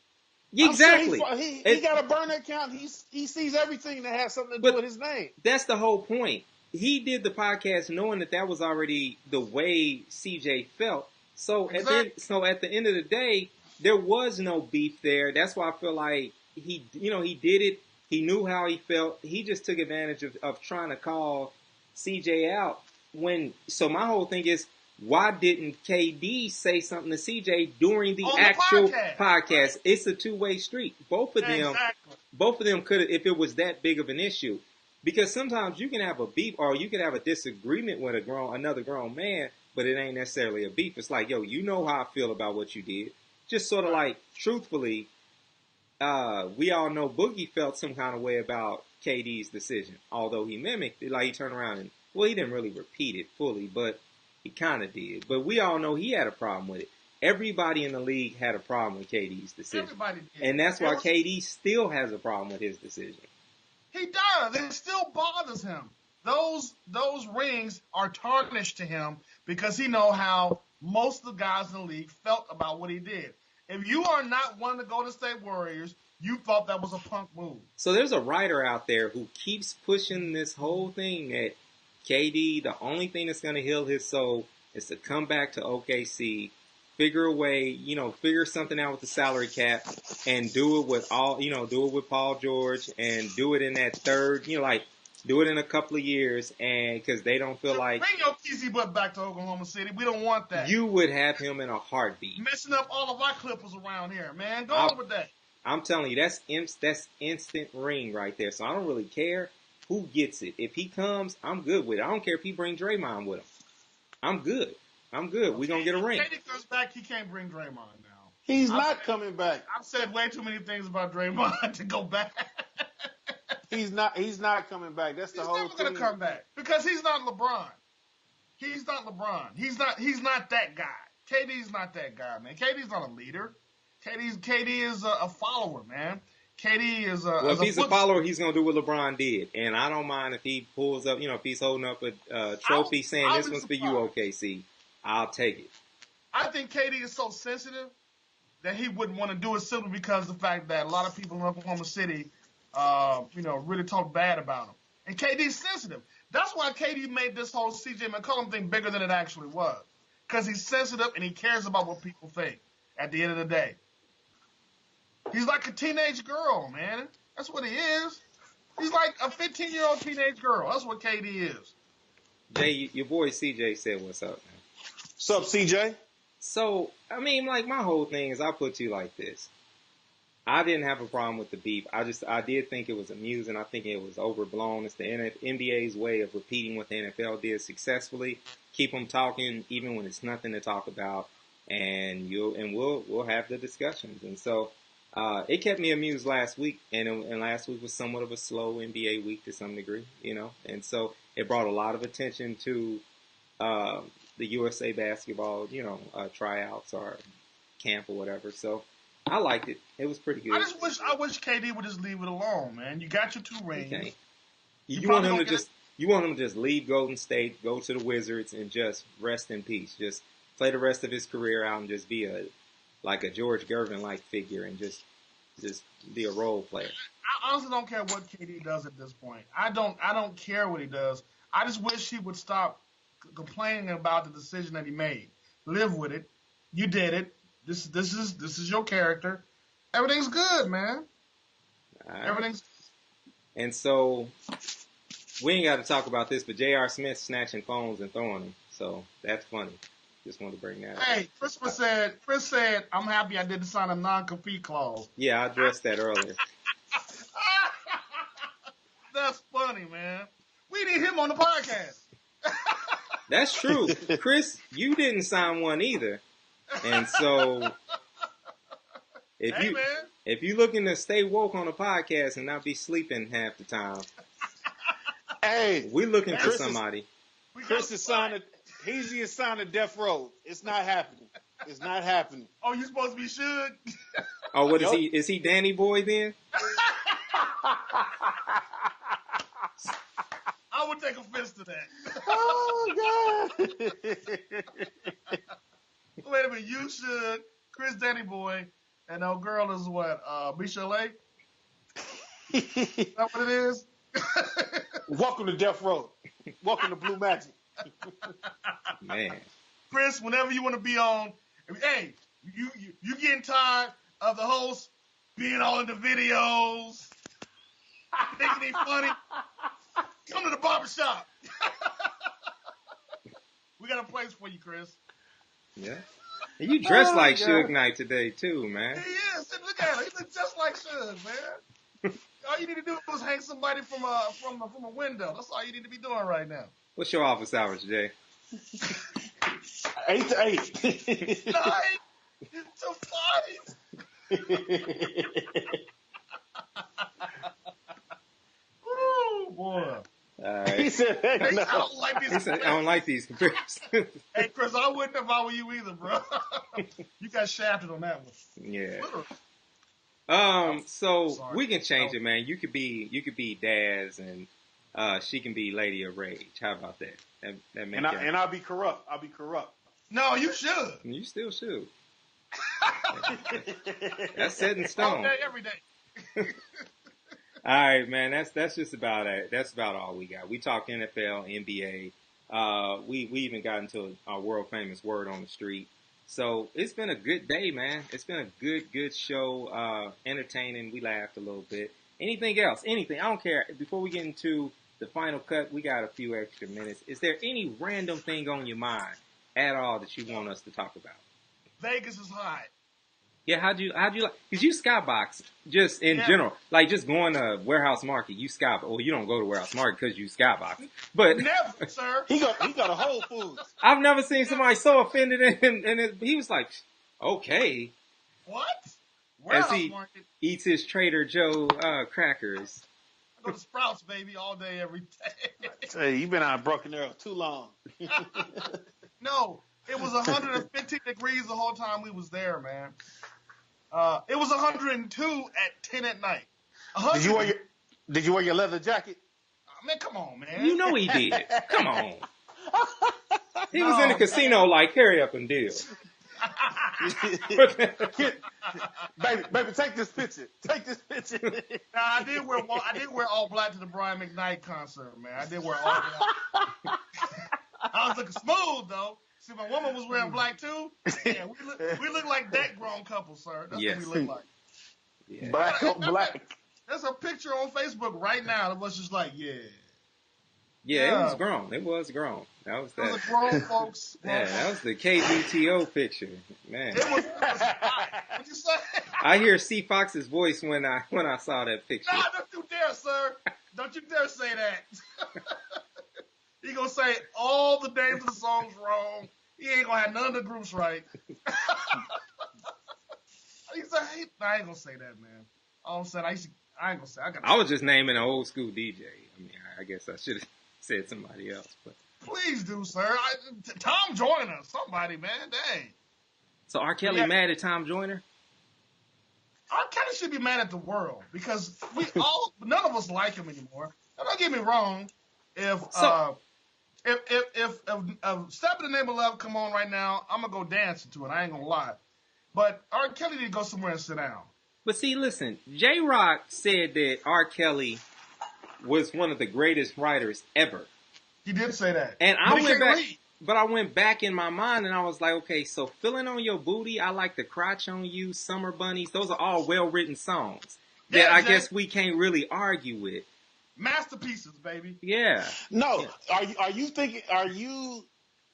Exactly. Sure he got a burner account. He sees everything that has something to do with his name. That's the whole point. He did the podcast knowing that was already the way CJ felt. So at the end of the day, there was no beef there. That's why I feel like he did it. He knew how he felt. He just took advantage of trying to call CJ out. So my whole thing is, why didn't KD say something to CJ during the actual podcast? Right? It's a two-way street. Both of them could have, if it was that big of an issue. Because sometimes you can have a beef or you can have a disagreement with another grown man, but it ain't necessarily a beef. It's like, yo, you know how I feel about what you did. Just sort of like, truthfully, we all know Boogie felt some kind of way about KD's decision. Although he mimicked it, like he turned around and, well, he didn't really repeat it fully, but he kind of did. But we all know he had a problem with it. Everybody in the league had a problem with KD's decision. Everybody did. And that's why KD still has a problem with his decision. He does. It still bothers him. Those rings are tarnished to him because he know how most of the guys in the league felt about what he did. If you are not one of the Golden State Warriors, you thought that was a punk move. So there's a writer out there who keeps pushing this whole thing that KD, the only thing that's going to heal his soul is to come back to OKC, figure a way, figure something out with the salary cap, and do it with do it with Paul George, and do it in that third, do it in a couple of years, and because they don't feel like bring your TC butt back to Oklahoma City. We don't want that. You would have him in a heartbeat. Messing up all of our Clippers around here, man. Go on with that. I'm telling you, that's instant ring right there. So I don't really care who gets it. If he comes, I'm good with it. I don't care if he brings Draymond with him. I'm good. We're going to get a ring. If KD comes back, he can't bring Draymond now. He's not coming back. I've said way too many things about Draymond to go back. He's not coming back. That's the whole thing. He's never going to come back because he's not LeBron. He's not that guy. KD's not that guy, man. KD's not a leader. KD is a follower, man. KD is a. Well, if he's a follower, he's gonna do what LeBron did, and I don't mind if he pulls up. If he's holding up a trophy saying this one's for you, OKC. I'll take it. I think KD is so sensitive that he wouldn't want to do it simply because of the fact that a lot of people in Oklahoma City, really talk bad about him. And KD's sensitive. That's why KD made this whole CJ McCollum thing bigger than it actually was, because he's sensitive and he cares about what people think. At the end of the day. He's like a teenage girl, man. That's what he is. He's like a 15-year-old teenage girl. That's what KD is. Jay, your boy CJ said what's up, man. What's up, CJ? So, my whole thing is, I'll put to you like this. I didn't have a problem with the beef. I did think it was amusing. I think it was overblown. It's the NBA's way of repeating what the NFL did successfully. Keep them talking even when it's nothing to talk about. And we'll have the discussions. And so it kept me amused last week, and last week was somewhat of a slow NBA week to some degree, and so it brought a lot of attention to the USA basketball, tryouts or camp or whatever. So I liked it. It was pretty good. I wish KD would just leave it alone, man. You got your 2 rings. Okay. You want him to just leave Golden State, go to the Wizards, and just rest in peace. Just play the rest of his career out and just be a George Gervin-like figure and just be a role player. I honestly don't care what KD does at this point. I don't care what he does. I just wish he would stop complaining about the decision that he made. Live with it. You did it. This is your character. Everything's good, man. Right. Everything's. And so we ain't got to talk about this, but J.R. Smith snatching phones and throwing them. So that's funny. Just wanted to bring that up. Hey, Chris said, I'm happy I didn't sign a non-compete clause. Yeah, I addressed that earlier. That's funny, man. We need him on the podcast. That's true. Chris, you didn't sign one either. And so if you looking to stay woke on the podcast and not be sleeping half the time, hey, we're looking for somebody. Chris is signing. He's assigned to death row. It's not happening. It's not happening. Oh, you supposed to be Suge? Oh, what is he? Is he Danny Boy then? I would take offense to that. Oh, God. Wait a minute. You Suge, Chris Danny Boy, and our girl is what? Michelle? Is that what it is? Welcome to death row. Welcome to Blue Magic. Man, Chris, whenever you want to be on, hey, you getting tired of the host being all in the videos, thinking they funny? Come to the barbershop. We got a place for you, Chris. Yeah. And you dressed like Suge Knight today too, man. He is. Look at him. He looks just like Suge, man. All you need to do is hang somebody from a window. That's all you need to be doing right now. What's your office hours, Jay? 8 to 8. 9 to 5. Ooh, boy. He said, heck no. I don't like these comparisons. Hey, Chris, I wouldn't if I were you either, bro. You got shafted on that one. Yeah. So we can change it, man. You could be Daz, and she can be Lady of Rage. How about that? And I'll be corrupt. No, you should. You still should. That's set in All stone. day, every day. All right, man. That's just about it. That's about all we got. We talked NFL, NBA. We even got into our world famous word on the street. So it's been a good day, man. It's been a good show. Entertaining. We laughed a little bit. Anything else? Anything? I don't care. Before we get into the final cut, we got a few extra minutes. Is there any random thing on your mind at all that you want us to talk about? Vegas is hot. Yeah, how'd you like? Cause you skybox just in general, like just going to Warehouse Market, you skybox. Well, you don't go to Warehouse Market because you skybox. But Never, sir. He got a Whole Foods. I've never seen somebody so offended, and he was like, "Okay." What? As Warehouse he Market. eats his Trader Joe crackers. I go to Sprouts, baby, all day, every day. Hey, you been out Broken Arrow too long. No, it was 115 degrees the whole time we was there, man. It was 102 at 10 at night. Did you wear your leather jacket? Man, come on, man. You know he did. Come on. He was in the casino like, hurry up and deal. baby, take this picture. Take this picture. Nah, I did wear all black to the Brian McKnight concert, man. I did wear all black. I was looking smooth though. See, my woman was wearing black too. Yeah, we look like that grown couple, sir. That's what we look like. Yeah. Black on black. There's a picture on Facebook right now that was just like, yeah. Yeah, it was grown. It was grown. That was It was that. a grown folks. Yeah, that was the KGTO picture, man. It was what'd you say? I hear C. Fox's voice when I saw that picture. Nah, don't you dare, sir. Don't you dare say that. He gonna say all the names of the songs wrong. He ain't gonna have none of the groups right. He said, hey, I ain't gonna say that, man. All of a sudden, I ain't gonna say. I was just naming an old school DJ. I mean, I guess I should have said somebody else, but. Please do, sir. Tom Joyner, somebody, man. Dang. So R. Kelly mad at Tom Joyner? R. Kelly should be mad at the world because none of us like him anymore. Now, don't get me wrong. If Step in the Name of Love come on right now, I'm gonna go dancing to it. I ain't gonna lie. But R. Kelly need to go somewhere and sit down. But see, listen, J-Rock said that R. Kelly was one of the greatest writers ever. He did say that. And I went back in my mind and I was like, okay, so Feeling on Your Booty, I Like the Crotch on You, Summer Bunnies, those are all well-written songs that I guess we can't really argue with. Masterpieces, baby. Yeah. No, yeah.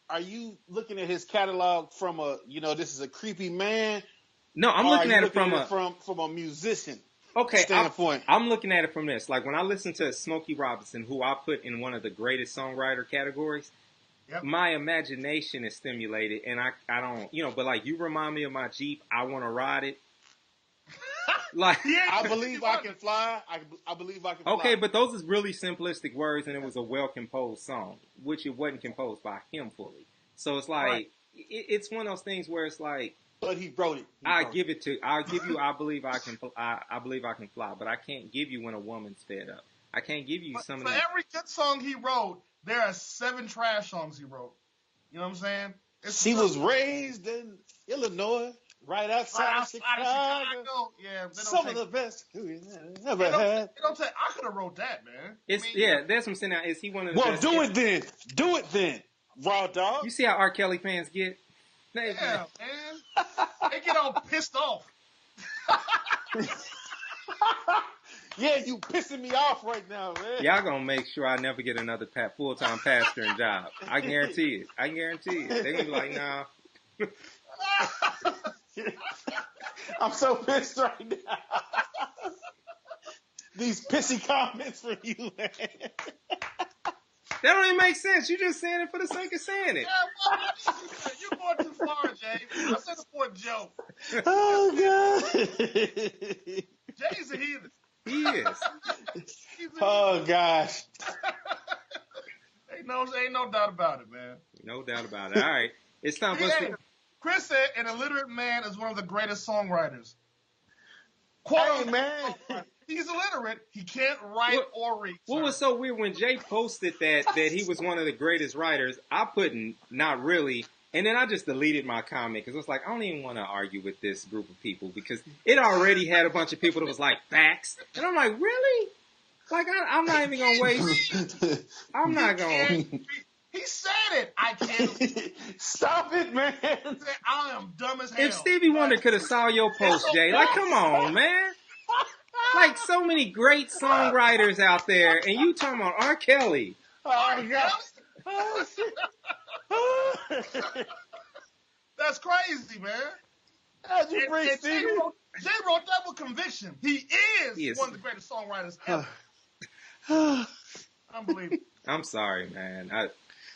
Are you looking at his catalog from this is a creepy man? No, I'm looking at it from a musician. Okay, standpoint. I'm looking at it from this. Like when I listen to Smokey Robinson, who I put in one of the greatest songwriter categories, my imagination is stimulated, and I don't, but like you remind me of my Jeep. I want to ride it. Like I believe I can fly. I believe I can fly. Okay, but those is really simplistic words, and it was a well composed song, which it wasn't composed by him fully. So it's like it's one of those things where it's like. But he wrote it. I'll give you. I believe I can. I believe I can fly, but I can't give you When a Woman's Fed Up. I can't give you some. For every good song he wrote, there are 7 trash songs he wrote. You know what I'm saying? She was raised in Illinois, right outside Chicago. Yeah, some of the best we ever had. I could have wrote that, man. There's some sin out. Is he one of the Well, best? do it then, Raw Dog. You see how R. Kelly fans get? Yeah, man. They get all pissed off. Yeah, you pissing me off right now, man. Y'all gonna make sure I never get another full-time pastoring job. I guarantee it. They're gonna be like, nah. I'm so pissed right now. These pissy comments from you, man. That don't even make sense. You're just saying it for the sake of saying it. Yeah, you're going too far, Jay. I said it for a joke. Oh, God. Jay's a heathen. He is. Oh, gosh. Ain't no doubt about it, man. No doubt about it. All right. It's time for us to... Chris said an illiterate man is one of the greatest songwriters. Hey, man. He's illiterate. He can't write or read. What was so weird when Jay posted that he was one of the greatest writers, I put not really, And then I just deleted my comment because I was like, I don't even want to argue with this group of people because it already had a bunch of people that was like, facts. And I'm like, really? Like, I'm not even going to waste. I'm not going to. He said it. I can't. Stop it, man. I am dumb as hell. If Stevie Wonder could have saw your post, Jay, like, come on, man. Like, so many great songwriters out there, and you talking about R. Kelly. Oh, God. That's crazy, man. How'd you bring Stevie? Jay wrote that with conviction. He is one of the greatest songwriters ever. Unbelievable. I'm sorry, man.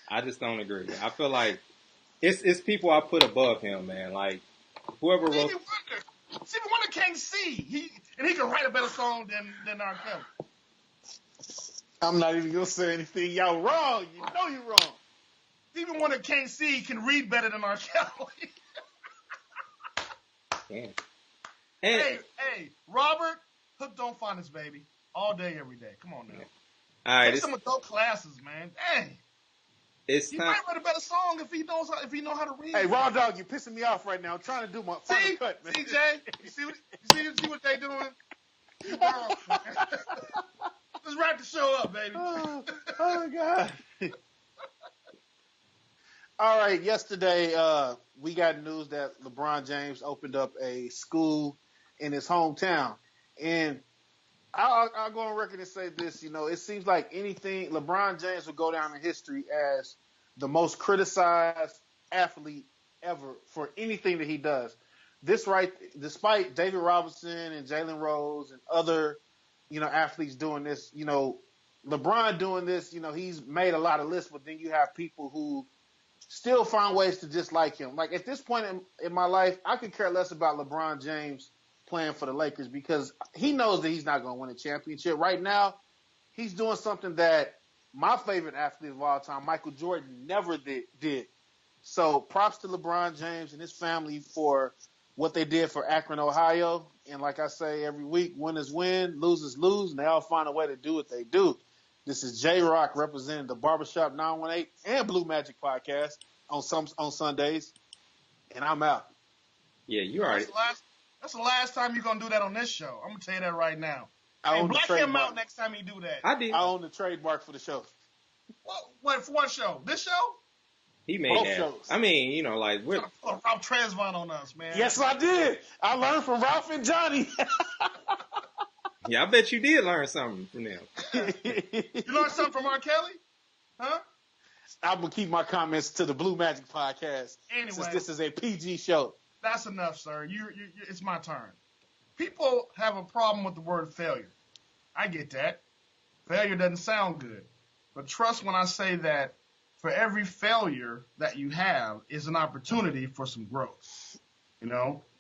I just don't agree. I feel like it's people I put above him, man. Like whoever wrote. Stevie Wonder can't see. He can write a better song than R. Kelly. I'm not even gonna say anything. Y'all wrong. You know you're wrong. Stevie Wonder can't see. He can read better than R. Kelly. Yeah. Hey, Robert, Hook don't find his baby all day, every day. Come on now. Yeah. All right, take some adult classes, man. Dang. He might write a better song if he knows how to read. Hey, Raw Dog, you're pissing me off right now. I'm trying to do my final cut, man. See, Jay? You see what they doing? Let's wrap the show up, baby. Oh my God. All right, yesterday we got news that LeBron James opened up a school in his hometown. And I'll go on record and say this, it seems like anything, LeBron James will go down in history as the most criticized athlete ever for anything that he does. Despite David Robinson and Jalen Rose and other, athletes doing this, LeBron doing this, he's made a lot of lists, but then you have people who still find ways to dislike him. Like at this point in my life, I could care less about LeBron James playing for the Lakers because he knows that he's not going to win a championship. Right now, he's doing something that my favorite athlete of all time, Michael Jordan, never did. So props to LeBron James and his family for what they did for Akron, Ohio. And like I say every week, winners win, losers lose, and they all find a way to do what they do. This is J-Rock representing the Barbershop 918 and Blue Magic Podcast on Sundays. And I'm out. Yeah, you already. That's the last time you're going to do that on this show. I'm going to tell you that right now. And black him out next time you do that. I own the trademark for the show. What, for what show? This show? He made both that. Shows. I mean, like we're Ralph Tresvant on us, man. Yes, I did. I learned from Ralph and Johnny. Yeah, I bet you did learn something from them. You learned something from R. Kelly? Huh? I'm going to keep my comments to the Blue Magic Podcast. Anyway, since this is a PG show. That's enough, sir. It's my turn. People have a problem with the word failure. I get that. Failure doesn't sound good. But trust when I say that for every failure that you have is an opportunity for some growth.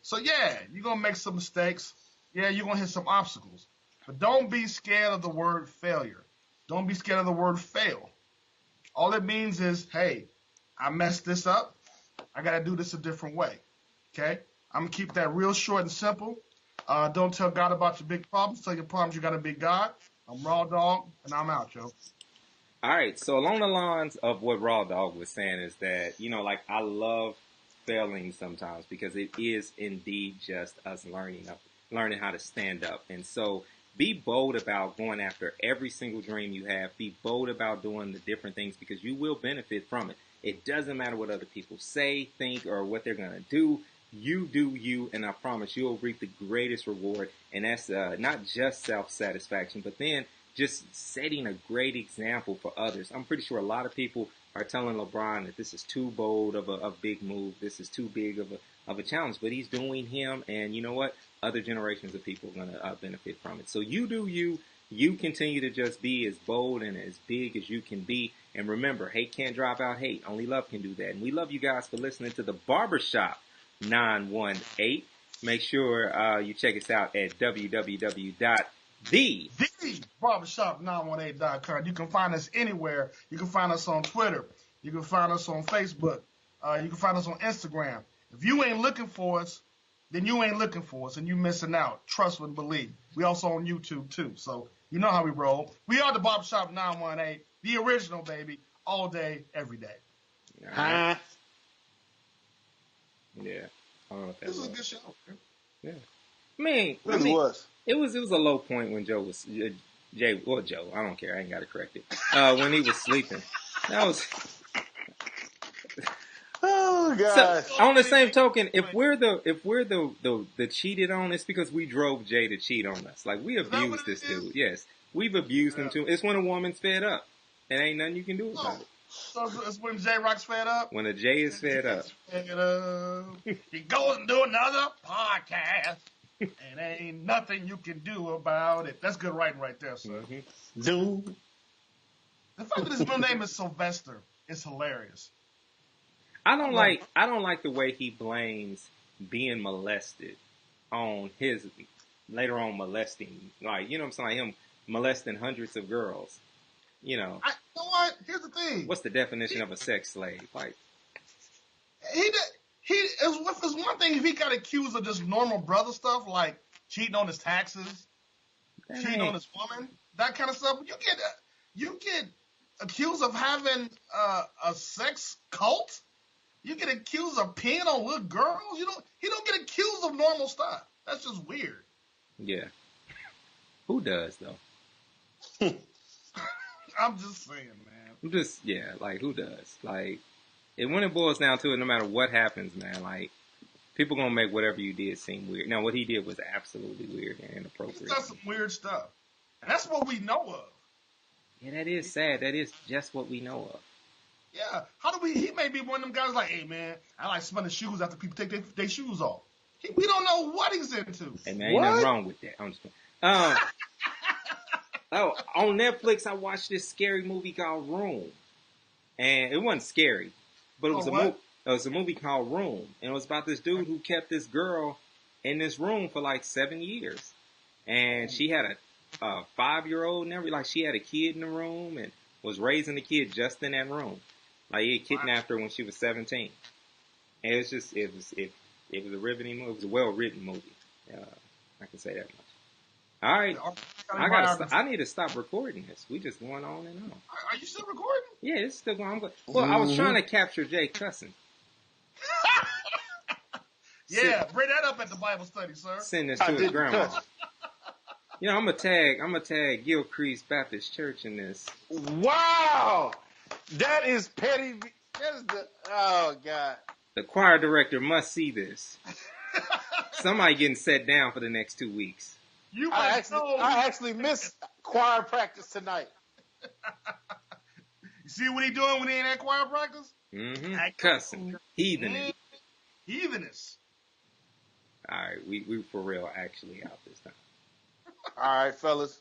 So yeah, you're going to make some mistakes. Yeah, you're going to hit some obstacles. But don't be scared of the word failure. Don't be scared of the word fail. All it means is, hey, I messed this up. I got to do this a different way. Okay? I'm going to keep that real short and simple. Don't tell God about your big problems. Tell your problems you got a big God. I'm Raw Dog, and I'm out, yo. All right. So along the lines of what Raw Dog was saying is that, I love failing sometimes because it is indeed just us learning how to stand up. And so be bold about going after every single dream you have. Be bold about doing the different things because you will benefit from it. It doesn't matter what other people say, think, or what they're going to do. You do you, and I promise you'll reap the greatest reward. And that's not just self-satisfaction, but then just setting a great example for others. I'm pretty sure a lot of people are telling LeBron that this is too bold of a big move. This is too big of a challenge, but he's doing him. And you know what? Other generations of people are going to benefit from it. So you do you. You continue to just be as bold and as big as you can be. And remember, hate can't drive out hate. Only love can do that. And we love you guys for listening to the Barbershop 918. Make sure you check us out at www.thebarbershop918.com. You can find us anywhere. You can find us on Twitter. You can find us on Facebook. You can find us on Instagram. If you ain't looking for us, then you ain't looking for us and you missing out. Trust and believe. We also on YouTube too. So you know how we roll. We are the Barbershop 918, the original, baby, all day, every day. All right. Yeah. I don't know if that This was a was. good show. Man. Yeah. I Really mean, was. it was a low point when Joe was Jay or Joe. I don't care. I ain't got to correct it. When he was sleeping, that was. Oh So gosh. on the same token, if we're the cheated on, it's because we drove Jay to cheat on us. Like we Is that what abused it this is? dude. Yes, we've abused him Yeah. too. It's when a woman's fed up, and ain't nothing you can do about it. So it's when J Rock's fed up. When a Jay is fed up, He goes and do another podcast, and ain't nothing you can do about it. That's good writing right there, sir. Dude. The fact that his real name is Sylvester is hilarious. I don't like the way he blames being molested on his later on molesting. Like you know what I'm saying, like him molesting hundreds of girls. You know. You know what? Here's the thing. What's the definition of a sex slave? Like, It's one thing if he got accused of just normal brother stuff like cheating on his taxes, cheating on his woman, that kind of stuff. You get accused of having a sex cult. You get accused of peeing on little girls. He don't get accused of normal stuff. That's just weird. yeah. Who does though? I'm just saying, man. Like who does? Like, when it boils down to it, no matter what happens, man, like people gonna make whatever you did seem weird. Now, what he did was absolutely weird and He's inappropriate. done some weird stuff, and that's what we know of. Yeah, that is sad. That is just what we know of. Yeah, he may be one of them guys like, hey man, I like smelling shoes after people take their shoes off. We don't know what he's into. Hey man, ain't nothing wrong with that. I'm just on Netflix, I watched this scary movie called Room, and it wasn't scary, but it was it was a movie called Room, and it was about this dude who kept this girl in this room for like 7 years, and she had a 5-year-old and everything. Like she had a kid in the room and was raising the kid just in that room. Like he had kidnapped her when she was 17, and it was a riveting movie. It was a well written movie. I can say that much. All right, I need to stop recording this. We just going on and on. Are you still recording? Yeah, it's still going. Well, I was trying to capture Jay cussing. Yeah, bring that up at the Bible study, sir. Send this to his grandma. You know, I'm gonna tag Gilcrease Baptist Church in this. Wow, that is petty. That is oh god. The choir director must see this. Somebody getting set down for the next 2 weeks. I actually missed choir practice tonight. You see what he doing when he ain't at choir practice? Mm-hmm. Cussing, heathenous. Heathenous. All right, we for real actually out this time. All right, fellas.